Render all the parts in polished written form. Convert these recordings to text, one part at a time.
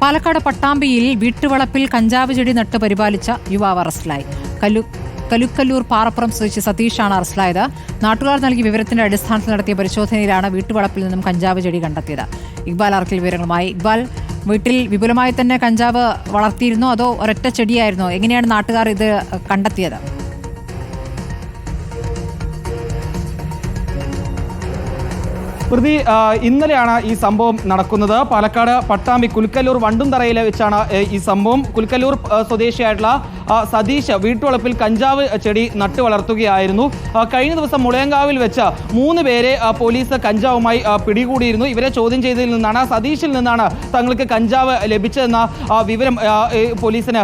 പാലക്കാട് പട്ടാമ്പിയിൽ വീട്ടുവളപ്പിൽ കഞ്ചാവ് ചെടി നട്ട് പരിപാലിച്ച യുവാവ് അറസ്റ്റിലായി. കലുക്കല്ലൂർ പാറപ്പുറം സ്വദേശി സതീഷാണ് അറസ്റ്റിലായത്. നാട്ടുകാർ നൽകിയ വിവരത്തിന്റെ അടിസ്ഥാനത്തിൽ നടത്തിയ പരിശോധനയിലാണ് വീട്ടുവളപ്പിൽ നിന്നും കഞ്ചാവ് ചെടി കണ്ടെത്തിയത്. ഇക്ബാൽ അറക്കൽ വിവരങ്ങളുമായി. ഇക്ബാൽ, വീട്ടിൽ വിപുലമായി തന്നെ കഞ്ചാവ് വളർത്തിയിരുന്നോ അതോ ഒരൊറ്റ ചെടിയായിരുന്നോ? എങ്ങനെയാണ് നാട്ടുകാർ ഇത് കണ്ടെത്തിയത്? പ്രതി ഇന്നലെയാണ് ഈ സംഭവം നടക്കുന്നത്. പാലക്കാട് പട്ടാമ്പി കുലുക്കല്ലൂർ വണ്ടുംതറയിൽ വെച്ചാണ് ഈ സംഭവം. കുലുക്കല്ലൂർ സ്വദേശിയായിട്ടുള്ള സതീഷ് വീട്ടുവളപ്പിൽ കഞ്ചാവ് ചെടി നട്ടു വളർത്തുകയായിരുന്നു. കഴിഞ്ഞ ദിവസം മുളയങ്കാവിൽ വെച്ച് 3 പേരെ പോലീസ് കഞ്ചാവുമായി പിടികൂടിയിരുന്നു. ഇവരെ ചോദ്യം ചെയ്തതിൽ നിന്നാണ്, സതീഷിൽ നിന്നാണ് തങ്ങൾക്ക് കഞ്ചാവ് ലഭിച്ചതെന്ന വിവരം പോലീസിന്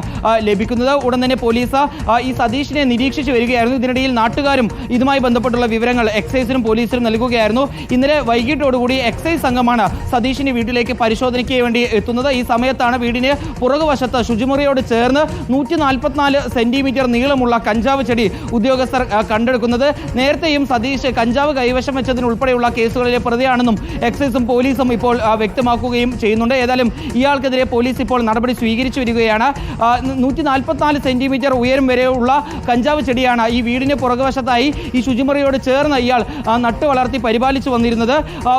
ലഭിക്കുന്നത്. ഉടൻ തന്നെ പോലീസ് ഈ സതീഷിനെ നിരീക്ഷിച്ചു വരികയായിരുന്നു. ഇതിനിടയിൽ നാട്ടുകാരും ഇതുമായി ബന്ധപ്പെട്ടുള്ള വിവരങ്ങൾ എക്സൈസിനും പോലീസിനും നൽകുകയായിരുന്നു. ഇന്നലെ വൈകിട്ടോടുകൂടി എക്സൈസ് സംഘമാണ് സതീഷിന്റെ വീട്ടിലേക്ക് പരിശോധനയ്ക്ക് വേണ്ടി എത്തുന്നത്. ഈ സമയത്താണ് വീടിന് പുറകുവശത്ത് ശുചിമുറിയോട് ചേർന്ന് 144 സെന്റിമീറ്റർ നീളമുള്ള കഞ്ചാവ് ചെടി ഉദ്യോഗസ്ഥർ കണ്ടെടുക്കുന്നത്. നേരത്തെയും സതീഷ് കഞ്ചാവ് കൈവശം വെച്ചതിനുൾപ്പെടെയുള്ള കേസുകളിലെ പ്രതിയാണെന്നും എക്സൈസും പോലീസും ഇപ്പോൾ വ്യക്തമാക്കുകയും ചെയ്യുന്നുണ്ട്. ഏതായാലും ഇയാൾക്കെതിരെ പോലീസ് ഇപ്പോൾ നടപടി സ്വീകരിച്ചു വരികയാണ്. 144 സെന്റിമീറ്റർ ഉയരം വരെയുള്ള കഞ്ചാവ് ചെടിയാണ് ഈ വീടിന് പുറകുവശത്തായി ഈ ശുചിമുറിയോട് ചേർന്ന് ഇയാൾ നട്ടു വളർത്തി പരിപാലിച്ചു വന്നിരുന്നത്.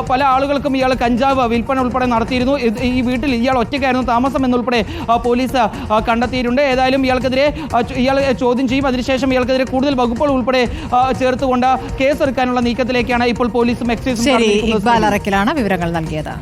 പല ആളുകൾക്കും ഇയാൾ കഞ്ചാവ് വിൽപ്പന ഉൾപ്പെടെ നടത്തിയിരുന്നു. ഈ വീട്ടിൽ ഇയാൾ ഒറ്റയ്ക്കായിരുന്നു താമസം എന്നുൾപ്പെടെ പോലീസ് കണ്ടെത്തിയിട്ടുണ്ട്. ഏതായാലും ഇയാളെ ചോദ്യം ചെയ്യും. അതിനുശേഷം ഇയാൾക്കെതിരെ കൂടുതൽ വകുപ്പുകൾ ഉൾപ്പെടെ ചേർത്തുകൊണ്ട് കേസെടുക്കാനുള്ള നീക്കത്തിലേക്കാണ് ഇപ്പോൾ പോലീസും എക്സൈസും. ഇക്ബാൽ അറക്കലാണ് വിവരങ്ങൾ നൽകിയത്.